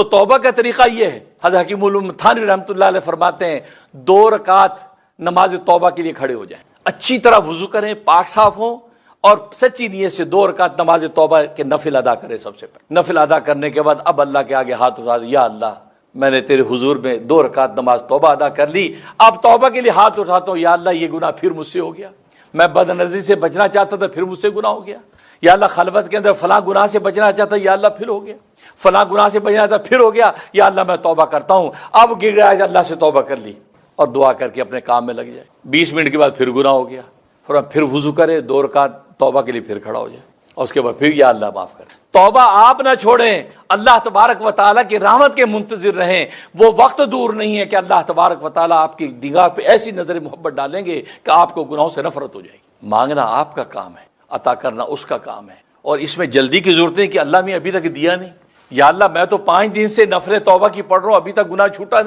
تو توبہ کا طریقہ یہ ہے، حضرت حکیم الامت تھانوی رحمۃ اللہ علیہ فرماتے ہیں 2 رکعت نماز توبہ کے لیے کھڑے ہو جائیں، اچھی طرح وضو کریں، پاک صاف ہوں، اور سچی نیت سے 2 رکعت نماز توبہ کے نفل ادا کریں۔ سب سے پہلے نفل ادا کرنے کے بعد اب اللہ کے آگے ہاتھ اٹھا دیں، یا اللہ میں نے تیرے حضور میں 2 رکعت نماز توبہ ادا کر لی، اب توبہ کے لیے ہاتھ اٹھاتا ہوں، یا اللہ یہ گناہ پھر مجھ سے ہو گیا، میں بد نظری سے بچنا چاہتا تھا پھر مجھ سے گناہ ہو گیا، یا اللہ خلوت کے اندر فلاں گناہ سے بچنا چاہتا، یا اللہ پھر ہو گیا، فلاں گناہ سے بچنا چاہتا پھر ہو گیا، یا اللہ میں توبہ کرتا ہوں، اب گڑگڑائے اللہ سے توبہ کر لی، اور دعا کر کے اپنے کام میں لگ جائے۔ 20 منٹ کے بعد پھر گناہ ہو گیا، پھر وضو کرے، 2 رکعت توبہ کے لیے پھر کھڑا ہو جائے، اور اس کے بعد پھر یا اللہ معاف کر۔ توبہ آپ نہ چھوڑیں، اللہ تبارک و تعالیٰ کی رحمت کے منتظر رہیں، وہ وقت دور نہیں ہے کہ اللہ تبارک و تعالیٰ آپ کی نگاہ پہ ایسی نظر محبت ڈالیں گے کہ آپ کو گناہوں سے نفرت ہو جائے گی۔ مانگنا آپ کا کام ہے، عطا کرنا اس کا کام ہے، اور اس میں جلدی کی ضرورت نہیں کہ اللہ میں ابھی تک دیا نہیں، یا اللہ میں تو 5 دن سے نفل توبہ کی پڑھ رہا ہوں ابھی تک گناہ چھوٹا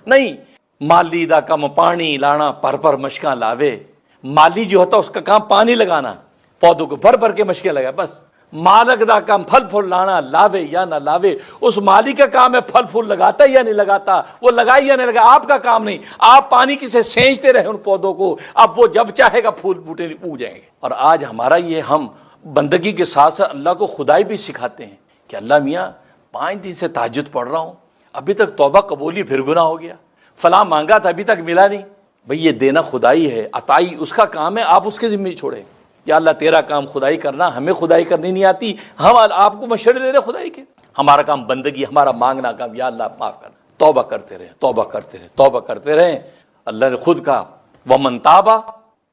نہیں۔ مالی دا کم پانی لانا پر مشکاں لاوے، مالی جو ہوتا اس کا کام پانی لگانا، پودوں کو بھر کے مشکیں لگا، بس۔ مالک دا کام پھل لانا، لاوے یا نہ لاوے، اس مالی کا کام ہے پھل لگاتا یا نہیں لگاتا، وہ لگائے یا نہیں لگا، آپ کا کام نہیں۔ آپ پانی کسے سینچتے رہے ان پودوں کو، اب وہ جب چاہے گا پھول بوٹے اگ جائیں گے۔ اور آج ہمارا یہ ہم بندگی کے ساتھ ساتھ اللہ کو خدائی بھی سکھاتے ہیں کہ اللہ میاں 5 دن سے تہجد پڑھ رہا ہوں، ابھی تک توبہ قبولی پھر گناہ ہو گیا، فلاں مانگا تھا ابھی تک ملا نہیں۔ بھئی یہ دینا خدائی ہے، عطائی اس کا کام ہے، آپ اس کے ذمہ چھوڑیں۔ یا اللہ تیرا کام خدائی کرنا، ہمیں خدائی کرنی نہیں آتی، ہم آپ کو مشورے دے رہے خدائی کے، ہمارا کام بندگی، ہمارا مانگنا کام، یا اللہ معاف کرنا۔ توبہ کرتے رہیں، توبہ کرتے رہیں، توبہ کرتے رہیں۔ اللہ نے خود کہا وَمَن تَابَ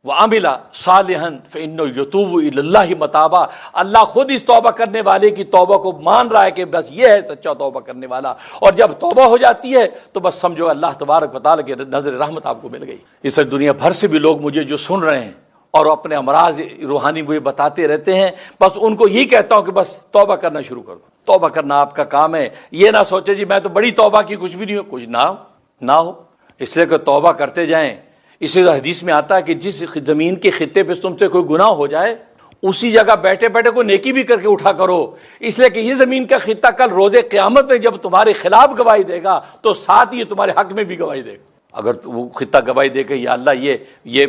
وَعَمِلَ صَالِحًا فَإِنَّهُ يَتُوبُ إِلَى اللَّهِ مَتَابًا۔ اللہ خود اس توبہ کرنے والے کی توبہ کو مان رہا ہے کہ بس یہ ہے سچا توبہ کرنے والا، اور جب توبہ ہو جاتی ہے تو بس سمجھو اللہ تبارک و تعالیٰ کی نظر رحمت آپ کو مل گئی۔ اس دنیا بھر سے بھی لوگ مجھے جو سن رہے ہیں اور اپنے امراض روحانی مجھے بتاتے رہتے ہیں، بس ان کو یہی کہتا ہوں کہ بس توبہ کرنا شروع کر دو۔ توبہ کرنا آپ کا کام ہے، یہ نہ سوچے جی میں تو بڑی توبہ کی، کچھ بھی نہیں ہو، کچھ نہ ہو، اس لیے کہ توبہ کرتے جائیں۔ اسی حدیث میں آتا ہے کہ جس زمین کے خطے پہ تم سے کوئی گناہ ہو جائے، اسی جگہ بیٹھے بیٹھے کوئی نیکی بھی کر کے اٹھا کرو، اس لیے کہ یہ زمین کا خطہ کل روز قیامت میں جب تمہارے خلاف گواہی دے گا تو ساتھ ہی تمہارے حق میں بھی گواہی دے گا۔ اگر وہ خطہ گواہی دے کہ یا اللہ یہ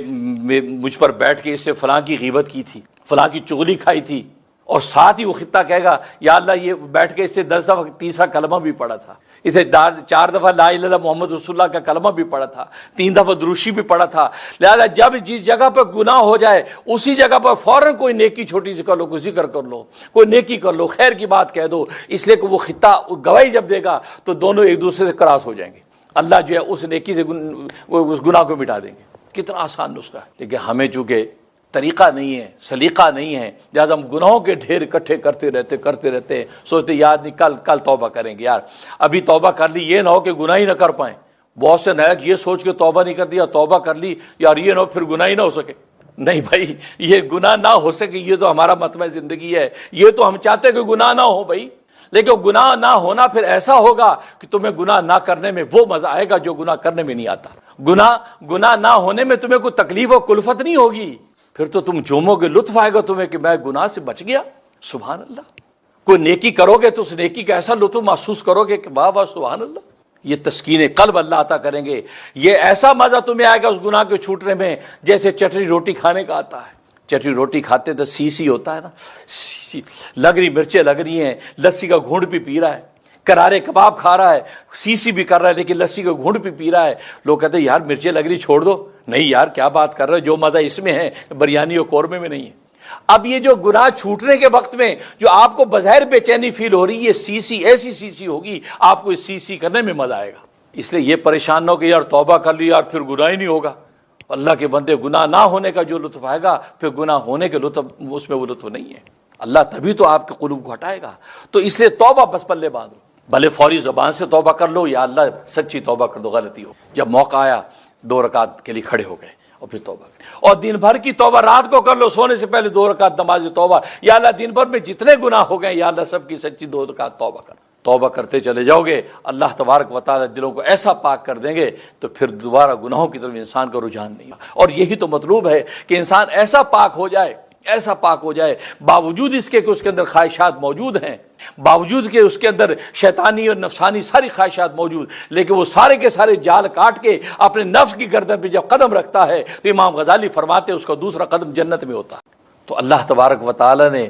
مجھ پر بیٹھ کے اس سے فلاں کی غیبت کی تھی، فلاں کی چغلی کھائی تھی، اور ساتھ ہی وہ خطہ کہے گا یا اللہ یہ بیٹھ کے اس سے 10 دفعہ تیسرا کلمہ بھی پڑھا تھا، اسے 4 دفعہ لا الہ الا اللہ محمد رسول اللہ کا کلمہ بھی پڑھا تھا، 3 دفعہ دروشی بھی پڑھا تھا، لہذا جب جس جگہ پر گناہ ہو جائے اسی جگہ پر فوراً کوئی نیکی چھوٹی سی کر لو، کوئی ذکر کر لو، کوئی نیکی کر لو، خیر کی بات کہہ دو، اس لیے کہ وہ خطہ گواہی جب دے گا تو دونوں ایک دوسرے سے کراس ہو جائیں گے، اللہ جو ہے اس نیکی سے اس گناہ کو مٹا دیں گے۔ کتنا آسان نسخہ ہے، لیکن ہمیں چونکہ طریقہ نہیں ہے، سلیقہ نہیں ہے، لہٰذا ہم گناہوں کے ڈھیر اکٹھے کرتے رہتے سوچتے یاد نہیں کل توبہ کریں گے، یار ابھی توبہ کر لی، یہ نہ ہو کہ گناہ ہی نہ کر پائیں۔ بہت سے نائک یہ سوچ کے توبہ نہیں کر دیا، توبہ کر لی یار یہ نہ ہو پھر گناہ ہی نہ ہو سکے۔ نہیں بھائی، یہ گناہ نہ ہو سکے یہ تو ہمارا مطمع زندگی ہے، یہ تو ہم چاہتے ہیں کہ گناہ نہ ہو بھائی، لیکن گناہ نہ ہونا پھر ایسا ہوگا کہ تمہیں گناہ نہ کرنے میں وہ مزہ آئے گا جو گناہ کرنے میں نہیں آتا۔ گناہ نہ ہونے میں تمہیں کوئی تکلیف و کلفت نہیں ہوگی، پھر تو تم جومو گے، لطف آئے گا تمہیں کہ میں گناہ سے بچ گیا، سبحان اللہ۔ کوئی نیکی کرو گے تو اس نیکی کا ایسا لطف محسوس کرو گے کہ واہ واہ سبحان اللہ، یہ تسکین قلب اللہ عطا کریں گے، یہ ایسا مزہ تمہیں آئے گا اس گناہ کے چھوٹنے میں جیسے چٹنی روٹی کھانے کا آتا ہے۔ چٹنی روٹی کھاتے تو سی ہوتا ہے نا، سی لگ رہی، مرچیں لگ رہی ہیں، لسی کا گھونٹ بھی پی رہا ہے، کرارے کباب کھا رہا ہے، سی بھی کر رہا ہے لیکن لسی کا گھونٹ بھی پی رہا ہے، لوگ کہتے ہیں یار مرچیں لگ رہی چھوڑ دو، نہیں یار کیا بات کر رہے ہو، جو مزہ اس میں ہے بریانی اور قورمے میں نہیں ہے۔ اب یہ جو گناہ چھوٹنے کے وقت میں جو آپ کو بظاہر بے چینی فیل ہو رہی ہے، یہ ایسی سی ہوگی آپ کو اس سی کرنے میں مزہ آئے گا۔ اس لیے یہ پریشان نہ ہو کہ یار توبہ کر لی یار پھر گناہ ہی نہیں ہوگا۔ اللہ کے بندے، گناہ نہ ہونے کا جو لطف آئے گا پھر گناہ ہونے کے لطف اس میں وہ لطف نہیں ہے۔ اللہ تبھی تو آپ کے قلوب کو ہٹائے گا۔ تو اس لیے توبہ بس پلے باندھ لو، بھلے فوری زبان سے توبہ کر لو یا اللہ سچی توبہ کر دو، غلطی ہو جب موقع آیا 2 رکعت کے لیے کھڑے ہو گئے اور پھر توبہ کریں، اور دن بھر کی توبہ رات کو کر لو، سونے سے پہلے 2 رکعت نماز توبہ، یا اللہ دن بھر میں جتنے گناہ ہو گئے یا اللہ سب کی سچی 2 رکعت توبہ کر۔ توبہ کرتے چلے جاؤ گے، اللہ تبارک و تعالی دلوں کو ایسا پاک کر دیں گے تو پھر دوبارہ گناہوں کی طرف انسان کا رجحان نہیں۔ اور یہی تو مطلوب ہے کہ انسان ایسا پاک ہو جائے، ایسا پاک ہو جائے، باوجود اس کے کہ اس کے اندر خواہشات موجود ہیں، باوجود کہ اس کے اندر شیطانی اور نفسانی ساری خواہشات موجود، لیکن وہ سارے کے سارے جال کاٹ کے اپنے نفس کی گردن پہ جب قدم رکھتا ہے تو امام غزالی فرماتے ہیں اس کا دوسرا قدم جنت میں ہوتا ہے۔ تو اللہ تبارک و تعالیٰ نے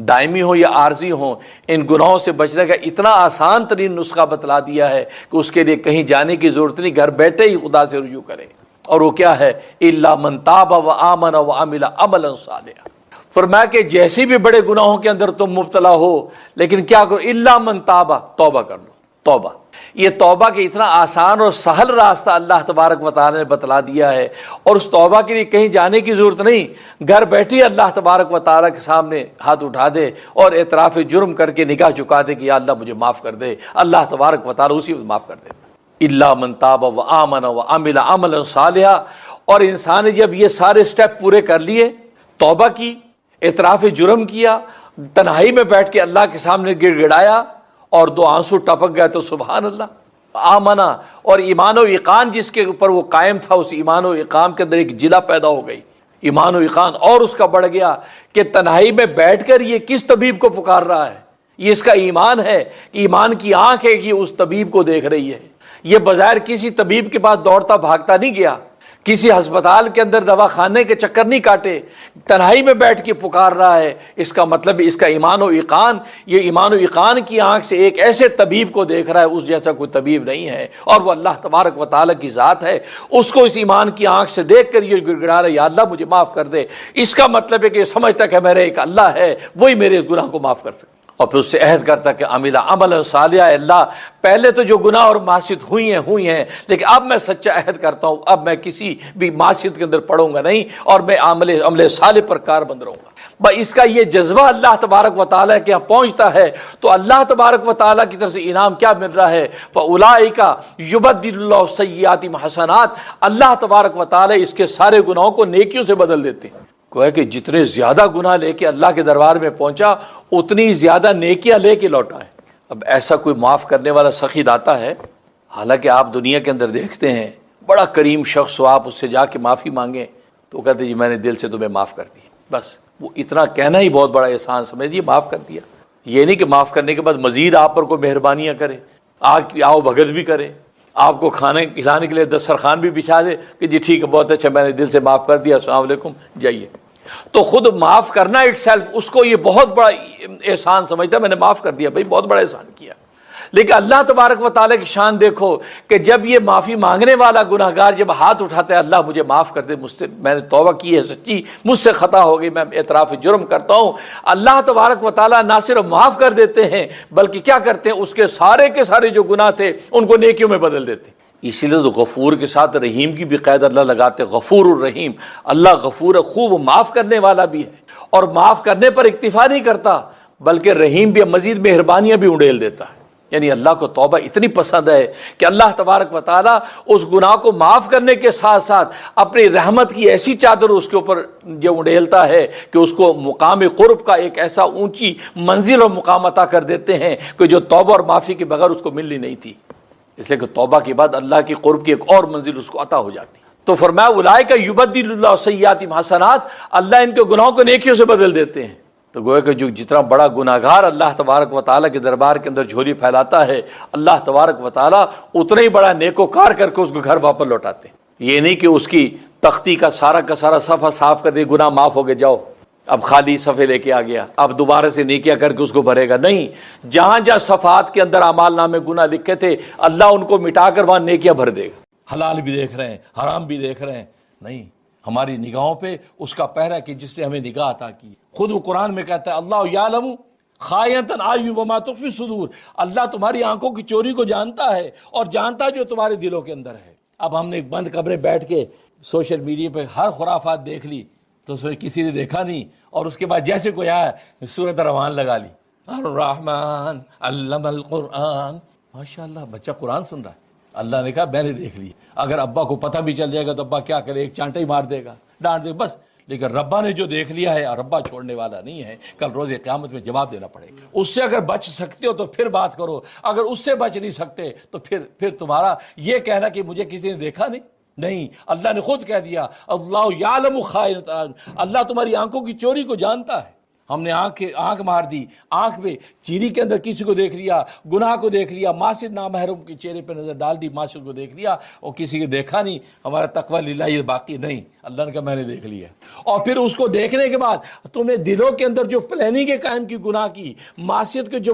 دائمی ہو یا عارضی ہو ان گناہوں سے بچنے کا اتنا آسان ترین نسخہ بتلا دیا ہے کہ اس کے لیے کہیں جانے کی ضرورت نہیں، گھر بیٹھے ہی خدا سے رجوع کرے۔ اور وہ کیا ہے؟ الا من تاب وآمن وعمل عملا صالحا۔ فرمایا کہ جیسے بھی بڑے گناہوں کے اندر تم مبتلا ہو لیکن کیا کرو؟ الا من تاب، توبہ کر لو۔ توبہ، یہ توبہ کے اتنا آسان اور سہل راستہ اللہ تبارک و تعالی نے بتلا دیا ہے، اور اس توبہ کے لیے کہیں جانے کی ضرورت نہیں، گھر بیٹھے اللہ تبارک و تعالی کے سامنے ہاتھ اٹھا دے اور اعتراف جرم کر کے نگاہ جھکا دے کہ یا اللہ مجھے معاف کر دے، اللہ تبارک و تعالی اسی وقت معاف کر دیتا۔ الا من تاب وآمن وعمل عملا صالحا۔ اور انسان نے جب یہ سارے سٹیپ پورے کر لیے، توبہ کی، اعتراف جرم کیا، تنہائی میں بیٹھ کے اللہ کے سامنے گڑ گڑایا اور دو آنسو ٹپک گئے تو سبحان اللہ، آمنا، اور ایمان و یقین جس کے اوپر وہ قائم تھا، اس ایمان و یقین کے اندر ایک جلا پیدا ہو گئی، ایمان و یقین اور اس کا بڑھ گیا کہ تنہائی میں بیٹھ کر یہ کس طبیب کو پکار رہا ہے، یہ اس کا ایمان ہے، ایمان کی آنکھ ہے کہ اس طبیب کو دیکھ رہی ہے، یہ بظاہر کسی طبیب کے پاس دوڑتا بھاگتا نہیں گیا، کسی ہسپتال کے اندر دوا خانے کے چکر نہیں کاٹے، تنہائی میں بیٹھ کے پکار رہا ہے۔ اس کا مطلب اس کا ایمان و یقین، یہ ایمان و یقین کی آنکھ سے ایک ایسے طبیب کو دیکھ رہا ہے، اس جیسا کوئی طبیب نہیں ہے، اور وہ اللہ تبارک و تعالیٰ کی ذات ہے، اس کو اس ایمان کی آنکھ سے دیکھ کر یہ گڑ گڑا رہا ہے یا اللہ مجھے معاف کر دے۔ اس کا مطلب ہے کہ یہ سمجھتا کہ میرے ایک اللہ ہے، وہی میرے گناہ کو معاف کر سکتا، اور پھر اس سے عہد کرتا کہ عمل عملا صالحا، اللہ پہلے تو جو گناہ اور معصیت ہوئی ہیں لیکن اب میں سچا عہد کرتا ہوں، اب میں کسی بھی معصیت کے اندر پڑوں گا نہیں، اور میں عمل صالح پر کاربند رہوں گا۔ اس کا یہ جذبہ اللہ تبارک و تعالیٰ کے یہاں پہنچتا ہے تو اللہ تبارک و تعالیٰ کی طرف سے انعام کیا مل رہا ہے؟ فَأُولَٰئِکَ يُبَدِّلُ اللَّهُ السَّيِّئَاتِ حَسَنَاتٍ، اللہ تبارک و تعالیٰ اس کے سارے گناہوں کو نیکیوں سے بدل دیتے ہیں۔ گویا کہ جتنے زیادہ گناہ لے کے اللہ کے دربار میں پہنچا اتنی زیادہ نیکیاں لے کے لوٹا ہے۔ اب ایسا کوئی معاف کرنے والا سخی داتا ہے؟ حالانکہ آپ دنیا کے اندر دیکھتے ہیں بڑا کریم شخص ہو، آپ اس سے جا کے معافی مانگیں تو وہ کہتے جی میں نے دل سے تمہیں معاف کر دیا، بس وہ اتنا کہنا ہی بہت بڑا احسان سمجھیے، معاف کر دیا۔ یہ نہیں کہ معاف کرنے کے بعد مزید آپ پر کوئی مہربانیاں کرے، آؤ بھگت بھی کرے، آپ کو کھانے کھلانے کے لیے دسترخوان بھی بچھا دے کہ جی ٹھیک ہے بہت اچھا میں نے دل سے معاف کر دیا، السلام علیکم جائیے۔ تو خود معاف کرنا اٹ سیلف اس کو یہ بہت بڑا احسان سمجھتا ہے، میں نے معاف کر دیا، بھائی بہت بڑا احسان کیا۔ لیکن اللہ تبارک و تعالیٰ کی شان دیکھو کہ جب یہ معافی مانگنے والا گناہ گار جب ہاتھ اٹھاتا ہے اللہ مجھے معاف کر دے، مجھ سے میں نے توبہ کی ہے سچی، مجھ سے خطا ہو گئی، میں اعتراف جرم کرتا ہوں، اللہ تبارک و تعالیٰ نہ صرف معاف کر دیتے ہیں بلکہ کیا کرتے ہیں، اس کے سارے جو گناہ تھے ان کو نیکیوں میں بدل دیتے ہیں۔ اسی لیے تو غفور کے ساتھ رحیم کی بھی قید اللہ لگاتے، غفور الرحیم، اللہ غفور خوب معاف کرنے والا بھی ہے، اور معاف کرنے پر اکتفا نہیں کرتا بلکہ رحیم بھی، مزید مہربانیاں بھی انڈیل دیتا ہے۔ یعنی اللہ کو توبہ اتنی پسند ہے کہ اللہ تبارک و تعالیٰ اس گناہ کو معاف کرنے کے ساتھ ساتھ اپنی رحمت کی ایسی چادر اس کے اوپر جو انڈیلتا ہے کہ اس کو مقام قرب کا ایک ایسا اونچی منزل اور مقام عطا کر دیتے ہیں کہ جو توبہ اور معافی کے بغیر اس کو ملنی نہیں تھی، اس لیے کہ توبہ کے بعد اللہ کی قرب کی ایک اور منزل اس کو عطا ہو جاتی۔ تو فرمایا اولئک یبدل اللہ السیئات حسنات، اللہ ان کے گناہوں کو نیکیوں سے بدل دیتے ہیں۔ تو گویا کہ جو جتنا بڑا گناہگار اللہ تبارک و تعالیٰ کے دربار کے اندر جھولی پھیلاتا ہے، اللہ تبارک و تعالیٰ اتنا ہی بڑا نیکوکار کر کے اس کو گھر واپس لوٹاتے ہیں۔ یہ نہیں کہ اس کی تختی کا سارا صفحہ صاف کر دے، گناہ معاف ہو گئے جاؤ، اب خالی صفحے لے کے آ گیا، اب دوبارہ سے نیکیاں کر کے اس کو بھرے گا، نہیں، جہاں جہاں صفحات کے اندر اعمال نامے گناہ لکھے تھے اللہ ان کو مٹا کر وہاں نیکیاں بھر دے گا۔ حلال بھی دیکھ رہے ہیں، حرام بھی دیکھ رہے ہیں، نہیں، ہماری نگاہوں پہ اس کا پہرا کہ جس نے ہمیں نگاہ عطا کی۔ خود وہ قرآن میں کہتا ہے اللہ یعلم خائنۃ الاعین وما تخفی الصدور، اللہ تمہاری آنکھوں کی چوری کو جانتا ہے اور جانتا ہے جو تمہارے دلوں کے اندر ہے۔ اب ہم نے بند کمرے بیٹھ کے سوشل میڈیا پہ ہر خرافات دیکھ لی تو اس میں کسی نے دیکھا نہیں، اور اس کے بعد جیسے کوئی آیا سورۃ الرحمن لگا لی، الرحمن علم القرآن، ماشاءاللہ بچہ قرآن سن رہا ہے۔ اللہ نے کہا میں نے دیکھ لی، اگر ابا کو پتہ بھی چل جائے گا تو ابا کیا کرے، ایک چانٹا ہی مار دے گا، ڈانٹ دے بس، لیکن ربا نے جو دیکھ لیا ہے اور ربا چھوڑنے والا نہیں ہے، کل روز قیامت میں جواب دینا پڑے گا۔ اس سے اگر بچ سکتے ہو تو پھر بات کرو، اگر اس سے بچ نہیں سکتے تو پھر تمہارا یہ کہنا کہ مجھے کسی نے دیکھا نہیں، نہیں، اللہ نے خود کہہ دیا اللہ یعلم خائنۃ الاعین، اللہ تمہاری آنکھوں کی چوری کو جانتا ہے۔ ہم نے آنکھ مار دی، آنکھ میں چیری کے اندر کسی کو دیکھ لیا، گناہ کو دیکھ لیا، معصیت نامحرم کے چہرے پہ نظر ڈال دی، معصیت کو دیکھ لیا اور کسی کو دیکھا نہیں، ہمارا تقوی للہ باقی نہیں، اللہ نے کہا میں نے دیکھ لیا۔ اور پھر اس کو دیکھنے کے بعد تم نے دلوں کے اندر جو پلاننگ قائم کی، گناہ کی، معصیت کے جو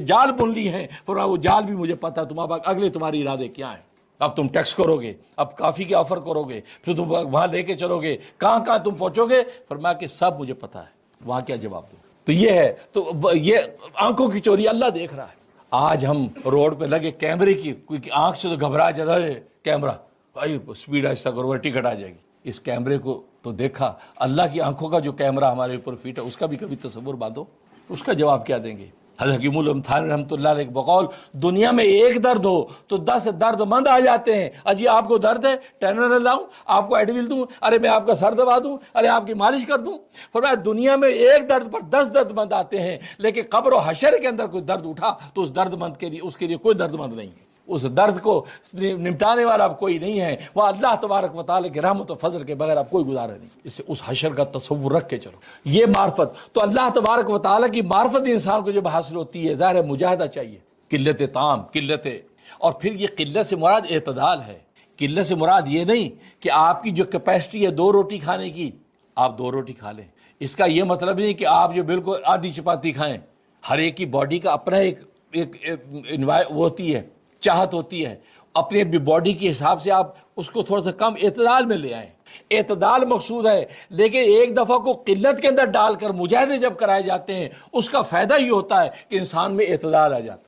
جال بن لی ہیں، فرمایا وہ جال بھی مجھے پتہ ہے، تمہارے اگلے تمہارے ارادے کیا ہیں۔ اب تم ٹیکس کرو گے، اب کافی کے آفر کرو گے، پھر تم وہاں لے کے چلو گے، کہاں کہاں تم پہنچو گے، فرمایا کہ سب مجھے پتہ ہے، وہاں کیا جواب دوں۔ تو یہ ہے، تو یہ آنکھوں کی چوری اللہ دیکھ رہا ہے۔ آج ہم روڈ پہ لگے کیمرے کی، کوئی آنکھ سے تو گھبرا جاتا ہے، کیمرہ بھائی سپیڈ ایسا کرو ٹکٹ آ جائے گی۔ اس کیمرے کو تو دیکھا، اللہ کی آنکھوں کا جو کیمرہ ہمارے اوپر فٹ ہے، اس کا بھی کبھی تصور باندھو، اس کا جواب کیا دیں گے۔ حضرت حکیم الامتحان رحمۃ اللہ علیہ بقول دنیا میں ایک درد ہو تو 10 درد مند آ جاتے ہیں، اجی آپ کو درد ہے، ٹینر لاؤں، آپ کو ایڈویل دوں، ارے میں آپ کا سر دبا دوں، ارے آپ کی مالش کر دوں۔ فرمایا دنیا میں ایک درد پر 10 درد مند آتے ہیں، لیکن قبر و حشر کے اندر کوئی درد اٹھا تو اس درد مند کے لیے، اس کے لیے کوئی درد مند نہیں ہے، اس درد کو نمٹانے والا اب کوئی نہیں ہے، وہ اللہ تبارک و تعالیٰ کی رحمت و فضل کے بغیر اب کوئی گزارا نہیں۔ اس حشر کا تصور رکھ کے چلو۔ یہ معرفت تو اللہ تبارک و تعالیٰ کی معرفت انسان کو جب حاصل ہوتی ہے، ظاہر مجاہدہ چاہیے، قلت طعام، اور پھر یہ قلت سے مراد اعتدال ہے۔ قلت سے مراد یہ نہیں کہ آپ کی جو کیپیسٹی ہے 2 روٹی کھانے کی، آپ 2 روٹی کھا لیں، اس کا یہ مطلب نہیں کہ آپ جو بالکل آدھی چپاتی کھائیں۔ ہر ایک کی باڈی کا اپنا ایک وہ ہوتی ہے، چاہت ہوتی ہے، اپنے باڈی کے حساب سے آپ اس کو تھوڑا سا کم اعتدال میں لے آئیں۔ اعتدال مقصود ہے، لیکن ایک دفعہ کو قلت کے اندر ڈال کر مجاہدے جب کرائے جاتے ہیں، اس کا فائدہ یہ ہوتا ہے کہ انسان میں اعتدال آ جاتا ہے۔